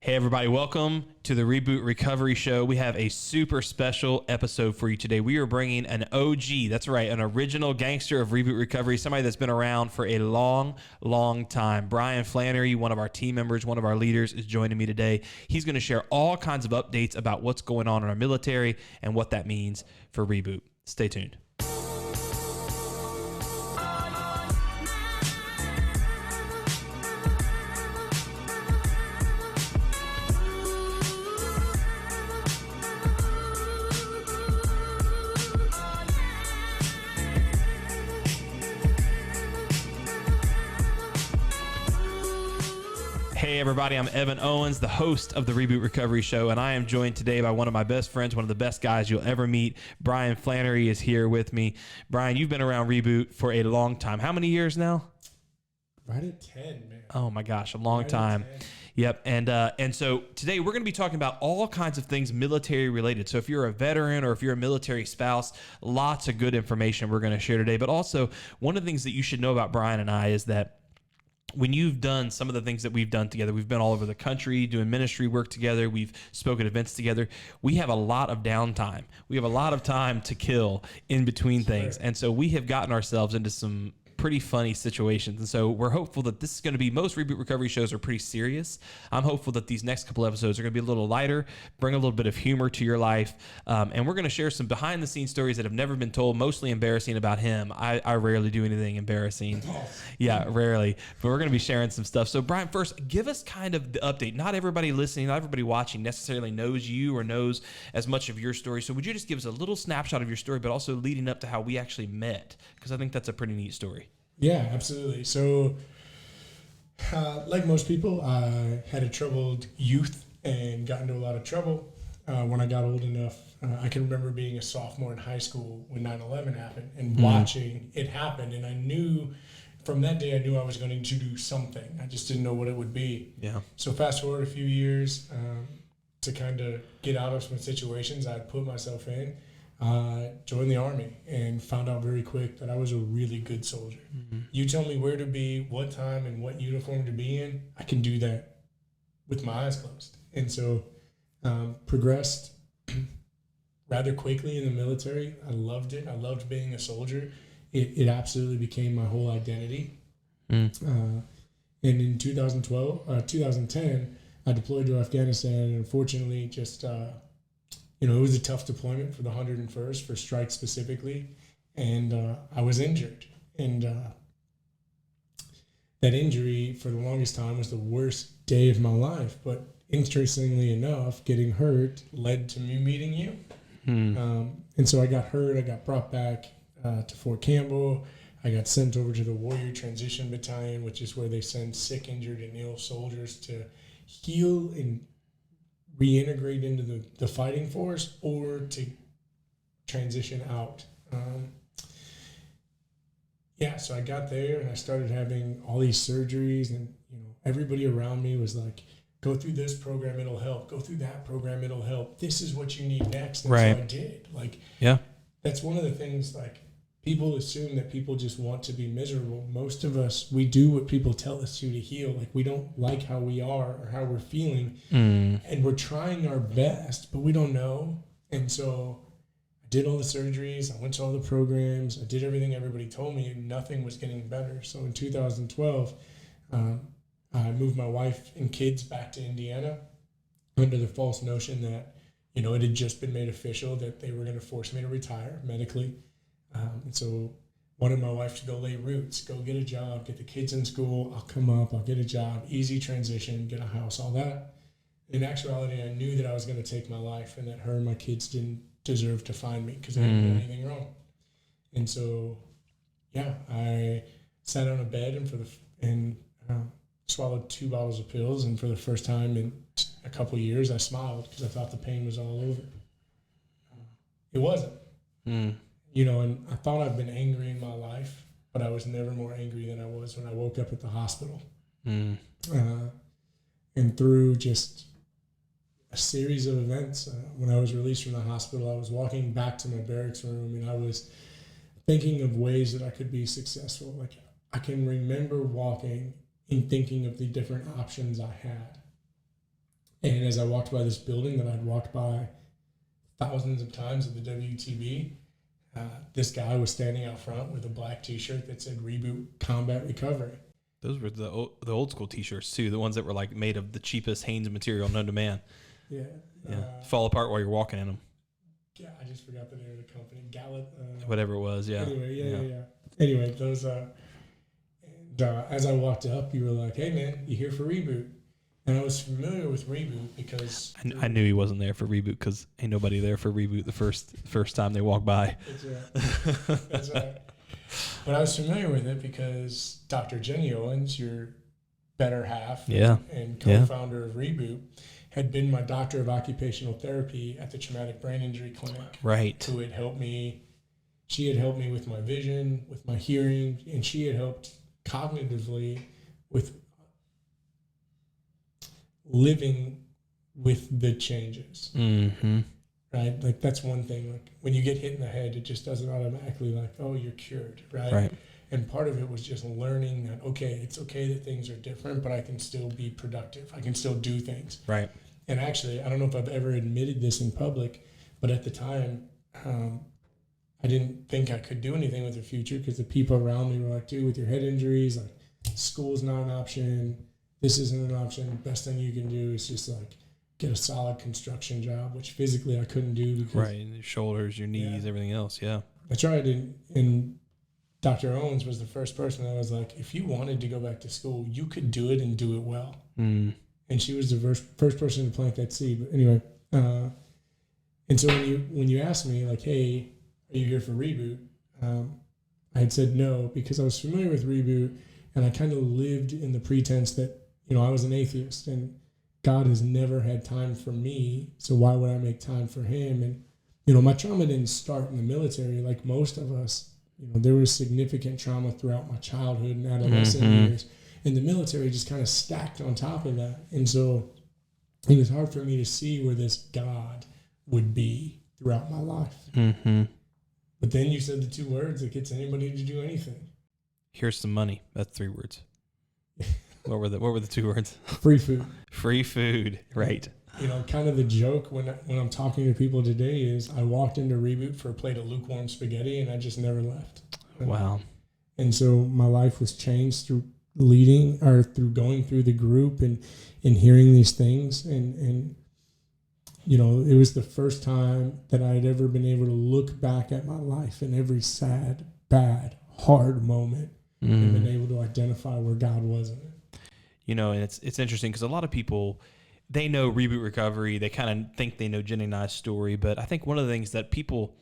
Hey everybody, welcome to the Reboot Recovery Show. We have a super special episode for you today. We are bringing an OG, that's right, an original gangster of Reboot Recovery, somebody that's been around for a long, long time. Bryan Flanery, one of our team members, one of our leaders, is joining me today. He's going to share all kinds of updates about what's going on in our military and what that means for Reboot. Stay tuned. Hey everybody, I'm Evan Owens, the host of the Reboot Recovery Show, and I am joined today by one of my best friends, one of the best guys you'll ever meet. Bryan Flanery is here with me. Bryan, you've been around Reboot for a long time. How many years now? Right at 10, man. Oh my gosh, a long time. Yep, and so today we're going to be talking about all kinds of things military related. So if you're a veteran or if you're a military spouse, lots of good information we're going to share today. But also, one of the things that you should know about Bryan and I is that when you've done some of the things that we've done together, we've been all over the country doing ministry work together. We've spoken at events together. We have a lot of downtime. We have a lot of time to kill in between things. And so we have gotten ourselves into some pretty funny situations. And so we're hopeful that this is going to be, most Reboot Recovery shows are pretty serious. I'm hopeful that these next couple episodes are going to be a little lighter, bring a little bit of humor to your life. And we're going to share some behind the scenes stories that have never been told, mostly embarrassing about him. I rarely do anything embarrassing. Yeah, rarely. But we're going to be sharing some stuff. So Bryan, first, give us kind of the update. Not everybody listening, not everybody watching necessarily knows you or knows as much of your story. So would you just give us a little snapshot of your story, but also leading up to how we actually met? Because I think that's a pretty neat story. Yeah, absolutely. So, like most people, I had a troubled youth and got into a lot of trouble. When I got old enough, I can remember being a sophomore in high school when 9/11 happened and watching it happen. And I knew from that day, I knew I was going to do something. I just didn't know what it would be. Yeah. So fast forward a few years to kind of get out of some situations I'd put myself in. Joined the Army and found out very quick that I was a really good soldier. Mm-hmm. You tell me where to be, what time, and what uniform to be in, I can do that with my eyes closed. And so progressed rather quickly in the military. I loved it. I loved being a soldier. It absolutely became my whole identity. And in 2010, I deployed to Afghanistan, and unfortunately just... it was a tough deployment for the 101st, for strike specifically, and I was injured. And that injury, for the longest time, was the worst day of my life. But interestingly enough, getting hurt led to me meeting you. And so I got hurt. I got brought back to Fort Campbell. I got sent over to the Warrior Transition Battalion, which is where they send sick, injured, and ill soldiers to heal and reintegrate into the fighting force or to transition out. So I got there and I started having all these surgeries, and everybody around me was like, go through this program, it'll help. Go through that program, it'll help. This is what you need next. And right. So I did. Yeah. That's one of the things, people assume that people just want to be miserable. Most of us, we do what people tell us to heal. We don't like how we are or how we're feeling. And we're trying our best, but we don't know. And so I did all the surgeries. I went to all the programs. I did everything everybody told me, and nothing was getting better. So in 2012, I moved my wife and kids back to Indiana under the false notion that, it had just been made official that they were going to force me to retire medically. And so wanted my wife to go lay roots, go get a job, get the kids in school. I'll come up, I'll get a job, easy transition, get a house, all that. In actuality, I knew that I was going to take my life and that her and my kids didn't deserve to find me because I didn't do anything wrong. And so, I sat on a bed and swallowed 2 bottles of pills. And for the first time in a couple of years, I smiled because I thought the pain was all over. It wasn't. And I thought I'd been angry in my life, but I was never more angry than I was when I woke up at the hospital. And through just a series of events, when I was released from the hospital, I was walking back to my barracks room, and I was thinking of ways that I could be successful. I can remember walking and thinking of the different options I had. And as I walked by this building that I'd walked by thousands of times at the WTB, this guy was standing out front with a black T-shirt that said "Reboot Combat Recovery." Those were the old school T-shirts too, the ones that were like made of the cheapest Hanes material known to man. Yeah. Fall apart while you're walking in them. Yeah, I just forgot the name of the company. Gallup. Whatever it was, yeah. Anyway, yeah. Anyway, those. And as I walked up, you were like, "Hey, man, you here for Reboot?" And I was familiar with Reboot because I knew he wasn't there for Reboot because ain't nobody there for Reboot the first time they walk by. That's right. That's right. But I was familiar with it because Dr. Jenny Owens, your better half and co-founder of Reboot, had been my doctor of occupational therapy at the Traumatic Brain Injury Clinic. Right. Who had helped me. She had helped me with my vision, with my hearing, and she had helped cognitively with living with the changes. Mm-hmm. Right? Like, that's one thing. Like, when you get hit in the head, it just doesn't automatically like, oh, you're cured, right? Right. And part of it was just learning that, okay, it's okay that things are different, but I can still be productive. I can still do things. Right. And actually, I don't know if I've ever admitted this in public, but at the time, I didn't think I could do anything with the future because the people around me were like, dude, with your head injuries, like, school's not an option. This isn't an option. Best thing you can do is just like get a solid construction job, which physically I couldn't do. Because, right, your shoulders, your knees, everything else, yeah. I tried, and Dr. Owens was the first person that was like, if you wanted to go back to school, you could do it and do it well. And she was the first person to plant that seed. But anyway, and so when you asked me, like, hey, are you here for Reboot? I had said no because I was familiar with Reboot, and I kind of lived in the pretense that, you know, I was an atheist, and God has never had time for me, so why would I make time for him? And, you know, my trauma didn't start in the military like most of us. You know, there was significant trauma throughout my childhood and adolescent years, and the military just kind of stacked on top of that. And so it was hard for me to see where this God would be throughout my life. But then you said the two words that gets anybody to do anything. Here's some money. That's 3 words. What were the 2 words? Free food. Free food. Right. You know, kind of the joke when I'm talking to people today is I walked into Reboot for a plate of lukewarm spaghetti and I just never left. Wow. And so my life was changed through through going through the group and hearing these things. And, you know, it was the first time that I had ever been able to look back at my life in every sad, bad, hard moment and been able to identify where God was in it. You know, and it's interesting because a lot of people, they know Reboot Recovery. They kind of think they know Jenny and I's story, but I think one of the things that people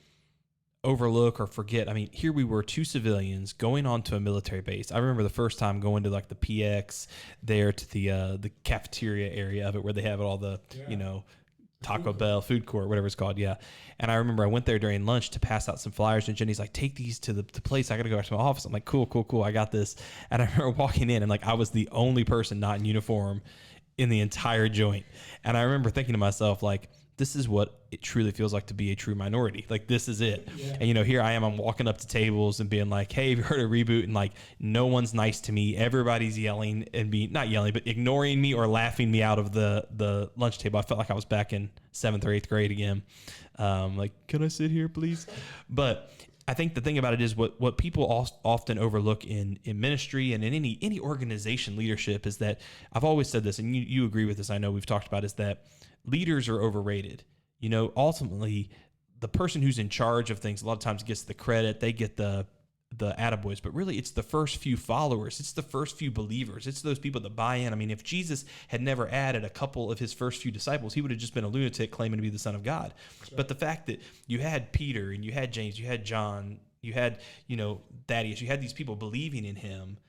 overlook or forget, I mean, here we were 2 civilians going on to a military base. I remember the first time going to like the PX there to the cafeteria area of it where they have all the, you know, Taco Bell, food court, whatever it's called, yeah. And I remember I went there during lunch to pass out some flyers, and Jenny's like, take these to the place. I got to go back to my office. I'm like, cool, I got this. And I remember walking in, and like I was the only person not in uniform in the entire joint. And I remember thinking to myself, like, this is what it truly feels like to be a true minority. Like, this is it. Yeah. And, you know, here I am, I'm walking up to tables and being like, hey, have you heard of Reboot? And like, no one's nice to me. Everybody's yelling and not yelling, but ignoring me or laughing me out of the lunch table. I felt like I was back in 7th or 8th grade again. Like, can I sit here, please? But I think the thing about it is what people often overlook in ministry and in any organization leadership is that I've always said this, and you agree with this, I know we've talked about, is that leaders are overrated. You know, ultimately, the person who's in charge of things a lot of times gets the credit. They get the attaboys, but really it's the first few followers. It's the first few believers. It's those people that buy in. I mean, if Jesus had never added a couple of his first few disciples, he would have just been a lunatic claiming to be the Son of God. Right. But the fact that you had Peter and you had James, you had John, you had, you know, Thaddeus, you had these people believing in him,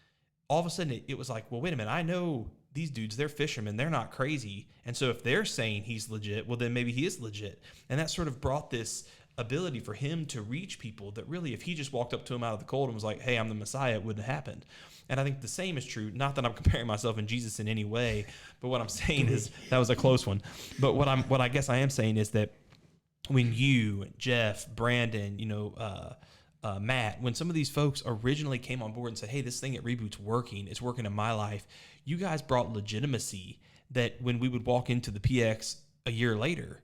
all of a sudden it was like, well, wait a minute, I know these dudes, they're fishermen, they're not crazy. And so if they're saying he's legit, well, then maybe he is legit. And that sort of brought this ability for him to reach people that really, if he just walked up to him out of the cold and was like, hey, I'm the Messiah, it wouldn't have happened. And I think the same is true. Not that I'm comparing myself and Jesus in any way, but what I'm saying is that was a close one. But what I guess I am saying is that when you, Jeff, Brandon, you know, Matt, when some of these folks originally came on board and said, hey, this thing at Reboot's working, it's working in my life, you guys brought legitimacy that when we would walk into the PX a year later,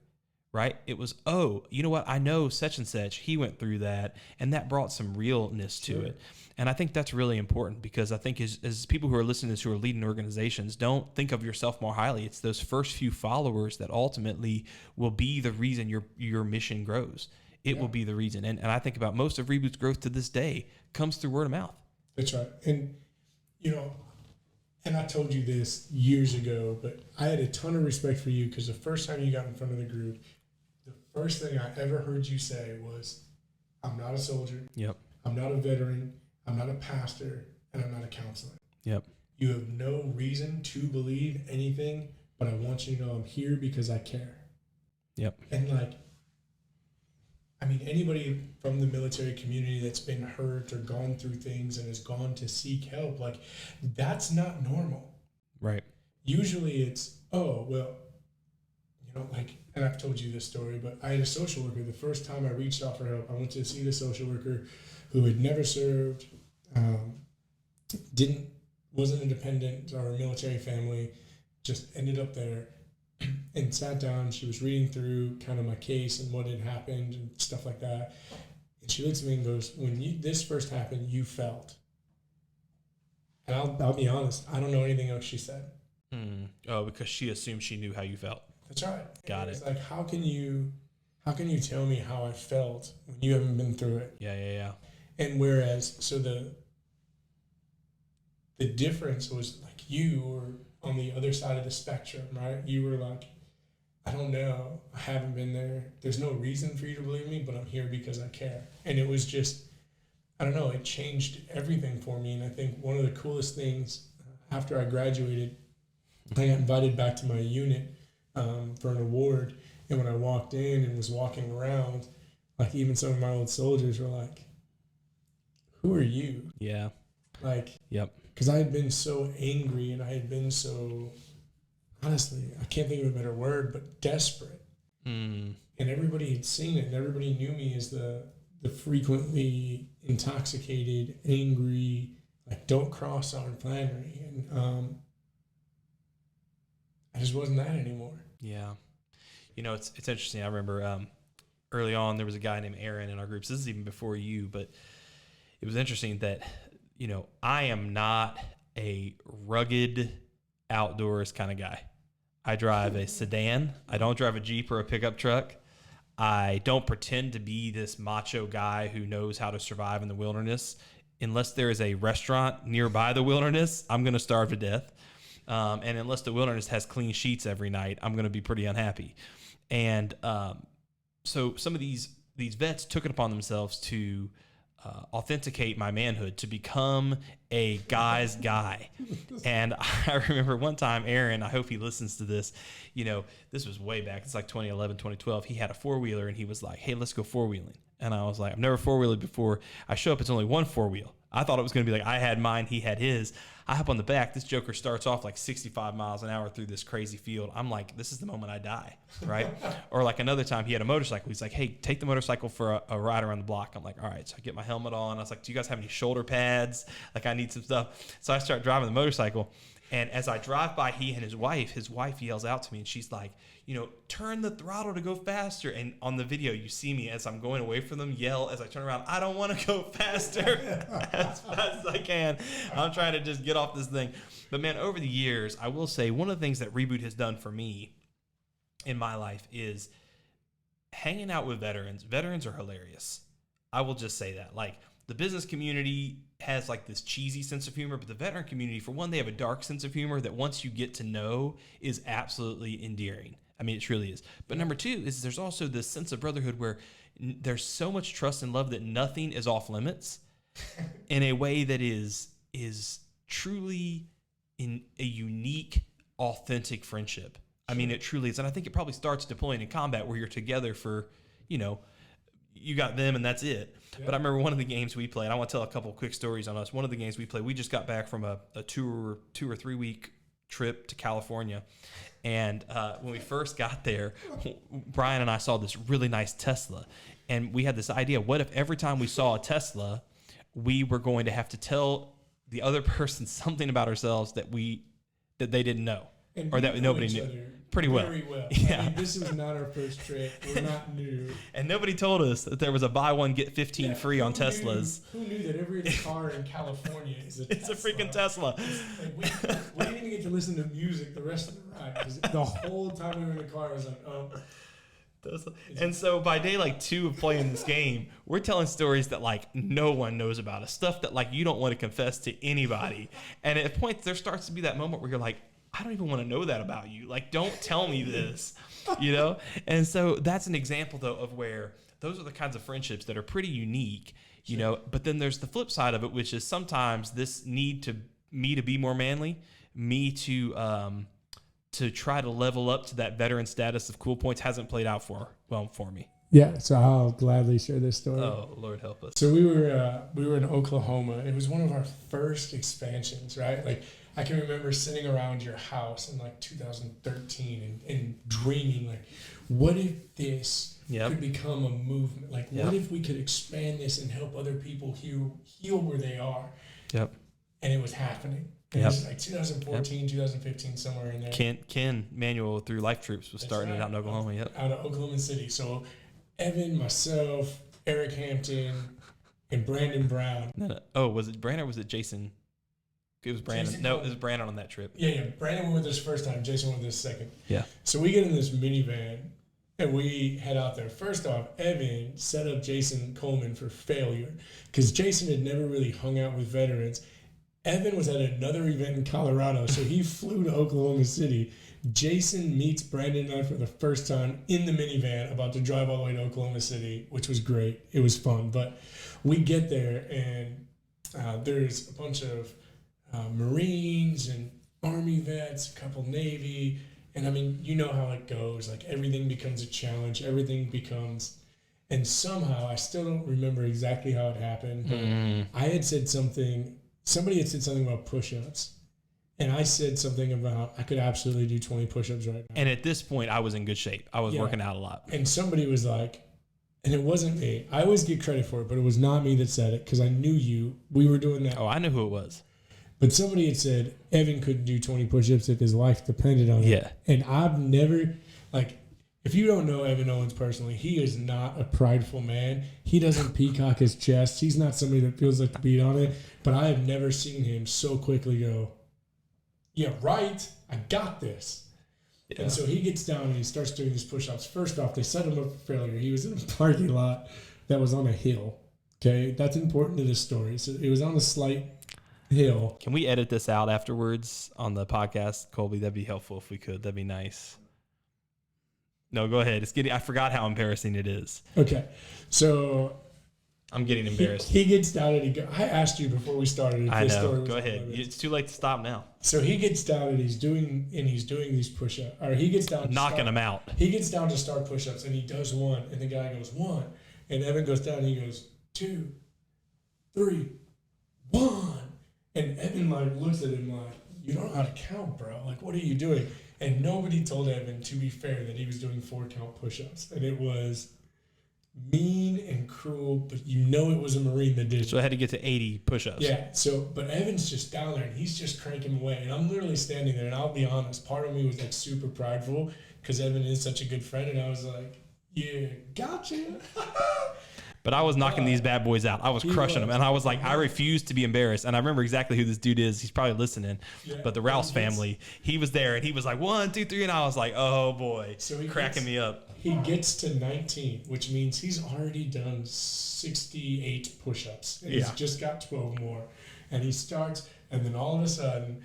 right, it was, oh, you know what? I know such and such, he went through that, and that brought some realness to it. And I think that's really important, because I think as people who are listening to this, who are leading organizations, don't think of yourself more highly. It's those first few followers that ultimately will be the reason your mission grows. It will be the reason. And I think about most of Reboot's growth to this day comes through word of mouth. That's right. And, you know, and I told you this years ago, but I had a ton of respect for you, because the first time you got in front of the group, the first thing I ever heard you say was, I'm not a soldier. Yep. I'm not a veteran. I'm not a pastor, and I'm not a counselor. Yep. You have no reason to believe anything, but I want you to know I'm here because I care. Yep. And like, I mean, anybody from the military community that's been hurt or gone through things and has gone to seek help, like, that's not normal. Right. Usually it's, oh, well, you know, like, and I've told you this story, but I had a social worker. The first time I reached out for help, I went to see the social worker who had never served, wasn't a dependent or a military family, just ended up there and sat down. She was reading through kind of my case and what had happened and stuff like that. And she looks at me and goes, when this first happened, you felt. And I'll be honest, I don't know anything else she said. Oh, because she assumed she knew how you felt. That's right. Got it. It's like, how can you tell me how I felt when you haven't been through it? Yeah. And whereas, so the difference was like, you were on the other side of the spectrum, right? You were like, I don't know, I haven't been there. There's no reason for you to believe me, but I'm here because I care. And it was just, I don't know, it changed everything for me. And I think one of the coolest things, after I graduated, I got invited back to my unit for an award. And when I walked in and was walking around, like, even some of my old soldiers were like, who are you? Yeah. Like, yep. Because I had been so angry and I had been so, honestly, I can't think of a better word, but desperate. And everybody had seen it, and everybody knew me as the frequently intoxicated, angry, like, don't cross on Flanery. And I just wasn't that anymore. Yeah. You know, it's interesting. I remember early on there was a guy named Aaron in our groups. This is even before you, but it was interesting that, you know, I am not a rugged outdoors kind of guy. I drive a sedan. I don't drive a Jeep or a pickup truck. I don't pretend to be this macho guy who knows how to survive in the wilderness. Unless there is a restaurant nearby the wilderness, I'm going to starve to death. And unless the wilderness has clean sheets every night, I'm going to be pretty unhappy. And so some of these vets took it upon themselves to authenticate my manhood, to become a guy's guy. And I remember one time, Aaron, I hope he listens to this, you know, this was way back. It's like 2011, 2012. He had a four-wheeler and he was like, hey, let's go four-wheeling. And I was like, I've never four-wheeled before. I show up, it's only one four-wheel. I thought it was going to be like I had mine, he had his. I hop on the back. This joker starts off like 65 miles an hour through this crazy field. I'm like, this is the moment I die, right? Or like another time he had a motorcycle. He's like, hey, take the motorcycle for a ride around the block. I'm like, all right. So I get my helmet on. I was like, do you guys have any shoulder pads? Like, I need some stuff. So I start driving the motorcycle. And as I drive by he and his wife yells out to me, and she's like, you know, turn the throttle to go faster. And on the video, you see me as I'm going away from them yell as I turn around, I don't want to go faster as fast as I can. I'm trying to just get off this thing. But man, over the years, I will say one of the things that Reboot has done for me in my life is hanging out with veterans. Veterans are hilarious. I will just say that. Like, the business community has like this cheesy sense of humor, but the veteran community, for one, they have a dark sense of humor that once you get to know is absolutely endearing. I mean, it truly is. But number two is there's also this sense of brotherhood where there's so much trust and love that nothing is off limits in a way that is truly in a unique, authentic friendship. I mean, it truly is. And I think it probably starts deploying in combat where you're together for, you know, you got them and that's it. Yeah. But I remember one of the games we played, I want to tell a couple quick stories on us. One of the games we played, we just got back from a 2 or 3 week trip to California. And when we first got there, Bryan and I saw this really nice Tesla. And we had this idea, what if every time we saw a Tesla, we were going to have to tell the other person something about ourselves that they didn't know. And or that nobody knew. Pretty well. Very well. Yeah. I mean, this was not our first trip. We're not new. And nobody told us that there was a buy one get 15 free on Teslas. Who knew that every car in California is a Tesla? It's a freaking Tesla. Like we didn't even get to listen to music the rest of the ride, because the whole time we were in the car, I was like, oh. And so by day like 2 of playing this game, we're telling stories that like no one knows about us, stuff that like you don't want to confess to anybody. And at points there starts to be that moment where you're like, I don't even want to know that about you. Like, don't tell me this, you know? And so that's an example though of where those are the kinds of friendships that are pretty unique, you know? But then there's the flip side of it, which is sometimes this need to me to be more manly, me to try to level up to that veteran status of cool points hasn't played out for me. Yeah, so I'll gladly share this story. Oh, Lord help us. So we were in Oklahoma. It was one of our first expansions, right? Like, I can remember sitting around your house in like 2013 and dreaming, like, what if this could become a movement? Like, what if we could expand this and help other people heal where they are? Yep. And it was happening. It was like 2014, 2015, somewhere in there. Ken Manuel through Life Troops was starting it out in Oklahoma. Yep. Out of Oklahoma City. So Evan, myself, Eric Hampton, and Brandon Brown. No. Oh, was it Brandon or was it Jason? It was Brandon. Jason it was Brandon on that trip. Yeah. Brandon went with us first time. Jason went with us second. Yeah. So we get in this minivan and we head out there. First off, Evan set up Jason Coleman for failure because Jason had never really hung out with veterans. Evan was at another event in Colorado, so he flew to Oklahoma City. Jason meets Brandon and I for the first time in the minivan, about to drive all the way to Oklahoma City, which was great. It was fun. But we get there, and there's a bunch of Marines and Army vets, a couple Navy. And, I mean, you know how it goes. Like, everything becomes a challenge. Everything becomes... And somehow, I still don't remember exactly how it happened, but I had said something... Somebody had said something about push-ups, and I said something about I could absolutely do 20 push-ups right now. And at this point, I was in good shape. I was working out a lot. And somebody was like, and it wasn't me. I always get credit for it, but it was not me that said it because I knew you. We were doing that. Oh, I knew who it was. But somebody had said Evan couldn't do 20 push-ups if his life depended on it. Yeah. And I've never, like, if you don't know Evan Owens personally, he is not a prideful man. He doesn't peacock his chest. He's not somebody that feels like the beat on it. But I have never seen him so quickly go, yeah, right, I got this. Yeah. And so he gets down and he starts doing these push-ups. First off, they set him up for failure. He was in a parking lot that was on a hill. Okay, that's important to this story. So it was on a slight hill. Can we edit this out afterwards on the podcast, Colby? That'd be helpful if we could. That'd be nice. No, go ahead. I forgot how embarrassing it is. Okay. So I'm getting embarrassed. He gets down and I asked you before we started. I know. Go ahead. It's too late to stop now. So he gets down and he's doing these push-ups. Or he gets down. Knocking them out. He gets down to start push-ups and he does one. And the guy goes, 1. And Evan goes down and he goes, 2, 3, 1. And Evan looks at him like, you don't know how to count, bro. Like, what are you doing? And nobody told Evan, to be fair, that he was doing 4-count push-ups. And it was mean and cruel, but you know it was a Marine that did it. So I had to get to 80 push-ups. Yeah, but Evan's just down there, and he's just cranking away. And I'm literally standing there, and I'll be honest, part of me was, like, super prideful because Evan is such a good friend, and I was like, yeah, gotcha. But I was knocking these bad boys out. I was crushing them. And I was like, I refuse to be embarrassed. And I remember exactly who this dude is. He's probably listening. Yeah, but the Rouse family, he was there. And he was like, 1, 2, 3. And I was like, oh, boy. So cracking me up. He gets to 19, which means he's already done 68 push-ups. And he's just got 12 more. And he starts, and then all of a sudden,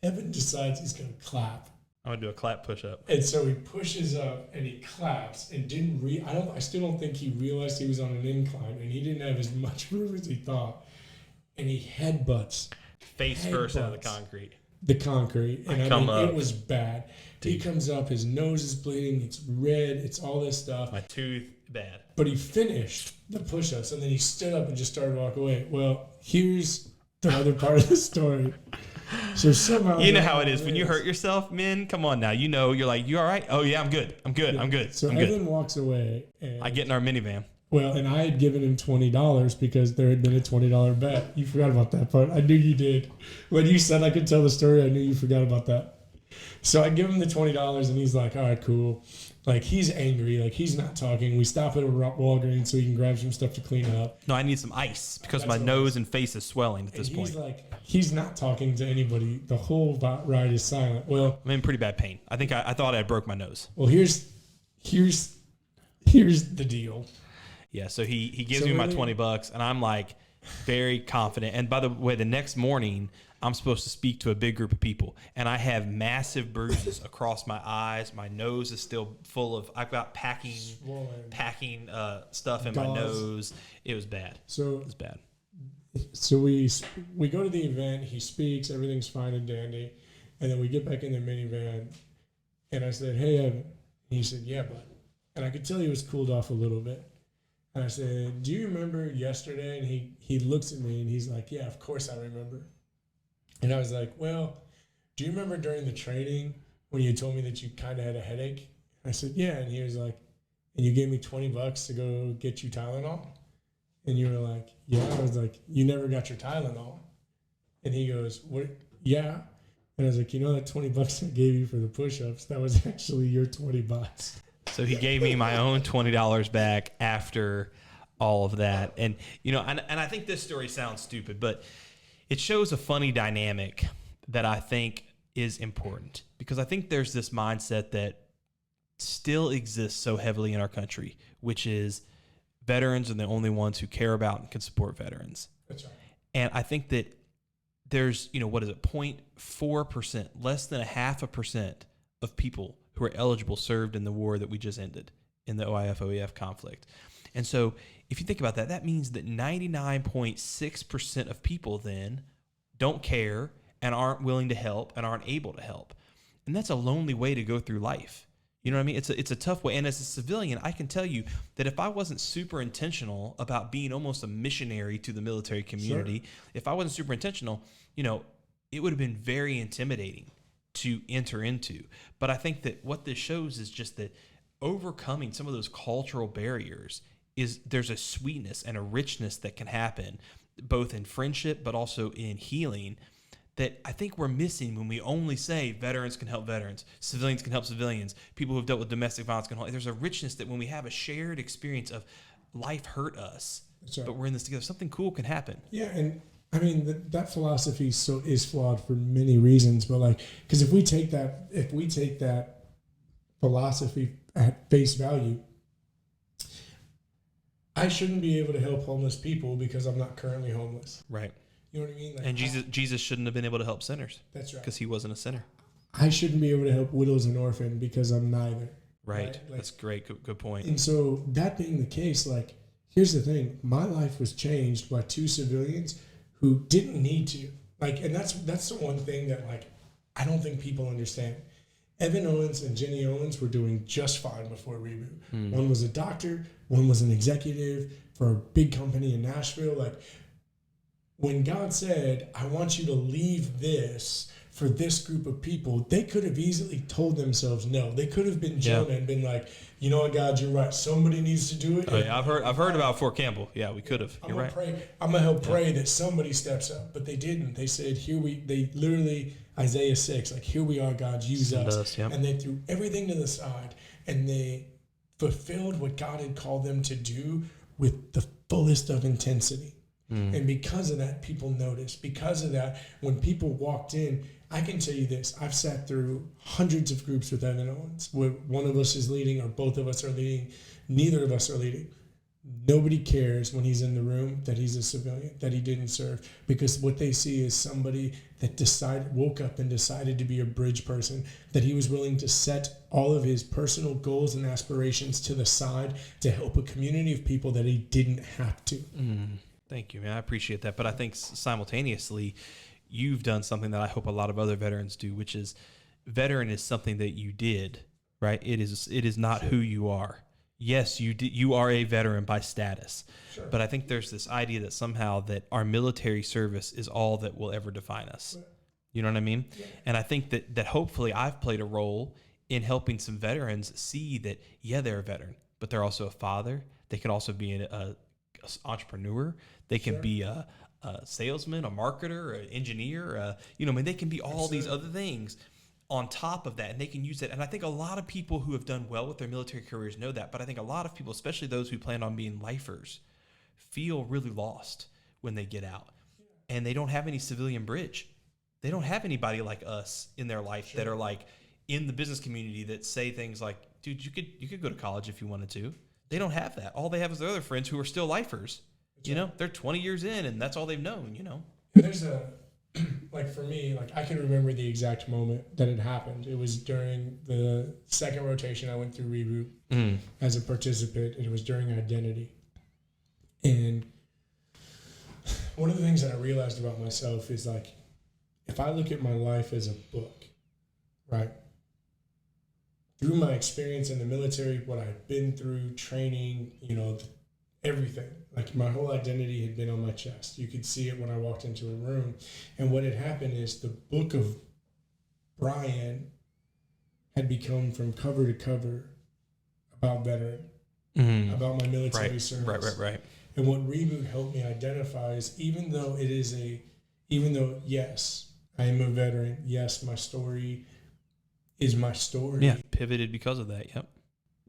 Evan decides he's going to clap. I'm gonna do a clap push-up. And so he pushes up and he claps and I still don't think he realized he was on an incline and he didn't have as much room as he thought. And he headbutts. Face first out of the concrete. And it was bad. Dude. He comes up, his nose is bleeding, it's red, it's all this stuff. My tooth, bad. But he finished the push-ups and then he stood up and just started to walk away. Well, here's the other part of the story. So somehow you know how it is when you hurt yourself, men. Come on now, you're like, you all right? Oh yeah, I'm good. So Evan walks away, and I get in our minivan. Well, and I had given him $20 because there had been a $20 bet. You forgot about that part. I knew you did. When you said I could tell the story, I knew you forgot about that. So I give him the $20 and he's like, all right, cool. Like, he's angry. Like, he's not talking. We stop at a Walgreens so he can grab some stuff to clean up. No, I need some ice because my nose and face is swelling at this point. He's like, he's not talking to anybody. The whole ride is silent. Well, I'm in pretty bad pain. I think I thought I broke my nose. Well, here's the deal. Yeah, so he gives me my $20 and I'm like very confident. And by the way, the next morning I'm supposed to speak to a big group of people, and I have massive bruises across my eyes. My nose is still full of. I've got packing stuff in my nose. It was bad. So it was bad. So we go to the event. He speaks. Everything's fine and dandy, and then we get back in the minivan, and I said, "Hey, Evan." And he said, "Yeah, bud." And I could tell he was cooled off a little bit. And I said, "Do you remember yesterday?" And he looks at me and he's like, "Yeah, of course I remember." And I was like, "Well, do you remember during the training when you told me that you kind of had a headache?" I said, "Yeah." And he was like, "And you gave me $20 to go get you Tylenol?" And you were like, "Yeah." I was like, "You never got your Tylenol." And he goes, "What? Yeah." And I was like, "You know that $20 I gave you for the push-ups, that was actually your $20. So he gave me my own $20 back after all of that. And, you know, and I think this story sounds stupid, but it shows a funny dynamic that I think is important, because I think there's this mindset that still exists so heavily in our country, which is veterans are the only ones who care about and can support veterans. That's right. And I think that there's, you know, what is it, 0.4%, less than 0.5% of people who are eligible served in the war that we just ended in the OIF-OEF conflict. And so if you think about that, that means that 99.6% of people then don't care and aren't willing to help and aren't able to help. And that's a lonely way to go through life. You know what I mean? It's a tough way. And as a civilian, I can tell you that if I wasn't super intentional about being almost a missionary to the military community, sure, if I wasn't super intentional, you know, it would have been very intimidating to enter into. But I think that what this shows is just that overcoming some of those cultural barriers is there's a sweetness and a richness that can happen both in friendship but also in healing that I think we're missing when we only say veterans can help veterans, civilians can help civilians, people who have dealt with domestic violence can help. There's a richness that when we have a shared experience of life hurt us, right, but we're in this together, something cool can happen. Yeah, and I mean that philosophy is flawed for many reasons, but like, because if we take that philosophy at face value, I shouldn't be able to help homeless people because I'm not currently homeless. Right. You know what I mean? Like, and Jesus shouldn't have been able to help sinners. That's right. Because he wasn't a sinner. I shouldn't be able to help widows and orphans because I'm neither. Right. Like, that's great. Good point. And so that being the case, like, here's the thing. My life was changed by two civilians who didn't need to. Like, and that's the one thing that, like, I don't think people understand. Evan Owens and Jenny Owens were doing just fine before Reboot. One was a doctor. One was an executive for a big company in Nashville. Like, when God said, I want you to leave this for this group of people, they could have easily told themselves no. They could have been Jonah and been like, you know what, God, you're right. Somebody needs to do it. Oh, yeah, I've heard about Fort Campbell. Yeah, we could have. You're right. I'm going to help pray that somebody steps up. But they didn't. They said, they literally, Isaiah 6, like, here we are, God, use us. Yep. And they threw everything to the side, and they fulfilled what God had called them to do with the fullest of intensity. And because of that, people noticed. Because of that, when people walked in, I can tell you this. I've sat through hundreds of groups with Evan Owens where one of us is leading or both of us are leading. Neither of us are leading. Nobody cares when he's in the room that he's a civilian, that he didn't serve, because what they see is somebody that woke up and decided to be a bridge person, that he was willing to set all of his personal goals and aspirations to the side to help a community of people that he didn't have to. Thank you, man. I appreciate that. But I think simultaneously, you've done something that I hope a lot of other veterans do, which is veteran is something that you did, right? It is not who you are. Yes, you are a veteran by status. Sure. But I think there's this idea that somehow that our military service is all that will ever define us. You know what I mean? Yeah. And I think that hopefully I've played a role in helping some veterans see that, yeah, they're a veteran, but they're also a father. They can also be an entrepreneur. They can be a salesman, a marketer, an engineer. They can be all these other things. on top of that, and they can use it. And I think a lot of people who have done well with their military careers know that, but I think a lot of people, especially those who plan on being lifers, feel really lost when they get out, and they don't have any civilian bridge. They don't have anybody like us in their life that are like in the business community that say things like, dude, you could go to college if you wanted to. They don't have that. All they have is their other friends who are still lifers. You know, they're 20 years in, and that's all they've known, you know. And there's like for me, like I can remember the exact moment that it happened. It was during the second rotation I went through REBOOT as a participant, and it was during identity. And one of the things that I realized about myself is like, if I look at my life as a book, right? Through my experience in the military, what I've been through, training, you know, everything. Like my whole identity had been on my chest. You could see it when I walked into a room. And what had happened is the book of Bryan had become from cover to cover about veteran, about my military service. Right. And what REBOOT helped me identify is even though, yes, I am a veteran. Yes, my story is my story. Yeah, pivoted because of that, yep.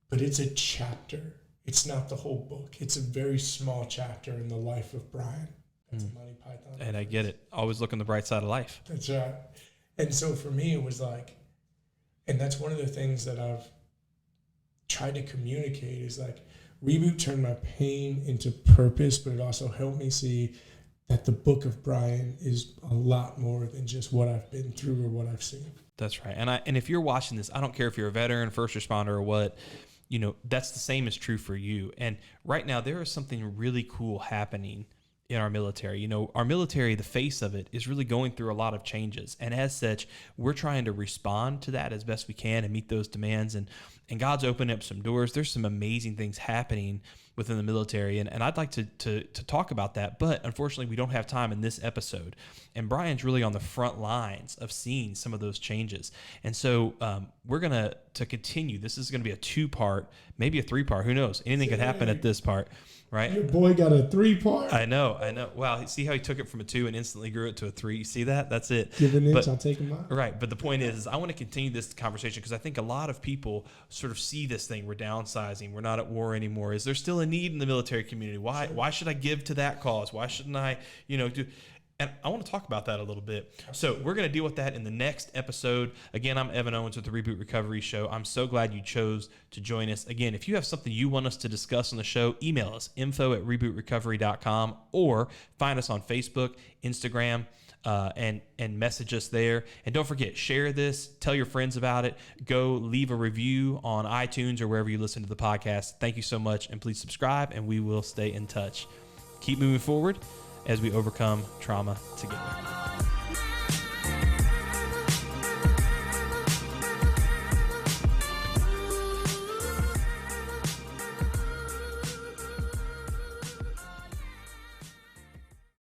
But it's a chapter. It's not the whole book. It's a very small chapter in the life of Bryan. That's a Monty Python. And I get it. Always look on the bright side of life. That's right. And so for me, it was like, and that's one of the things that I've tried to communicate is like, REBOOT turned my pain into purpose, but it also helped me see that the book of Bryan is a lot more than just what I've been through or what I've seen. That's right. And if you're watching this, I don't care if you're a veteran, first responder, or what, you know, that's the same is true for you. And right now there is something really cool happening in our military. You know, our military, the face of it, is really going through a lot of changes. And as such, we're trying to respond to that as best we can and meet those demands. And God's opened up some doors. There's some amazing things happening within the military. And I'd like to talk about that. But unfortunately, we don't have time in this episode. And Bryan's really on the front lines of seeing some of those changes. And so we're going to continue. This is going to be a 2-part, maybe a 3-part. Who knows? Anything could happen at this part. Right? Your boy got a 3-part. I know. Wow. See how he took it from a 2 and instantly grew it to a 3. You see that? That's it. Give an inch, I'll take him out. Right. But the point is I want to continue this conversation because I think a lot of people sort of see this thing. We're downsizing. We're not at war anymore. Is there still a need in the military community? Why should I give to that cause? Why shouldn't I, do? And I want to talk about that a little bit. So we're going to deal with that in the next episode. Again, I'm Evan Owens with the REBOOT Recovery Show. I'm so glad you chose to join us. Again, if you have something you want us to discuss on the show, email us, info@rebootrecovery.com, or find us on Facebook, Instagram, and message us there. And don't forget, share this, tell your friends about it, go leave a review on iTunes or wherever you listen to the podcast. Thank you so much, and please subscribe, and we will stay in touch. Keep moving forward as we overcome trauma together.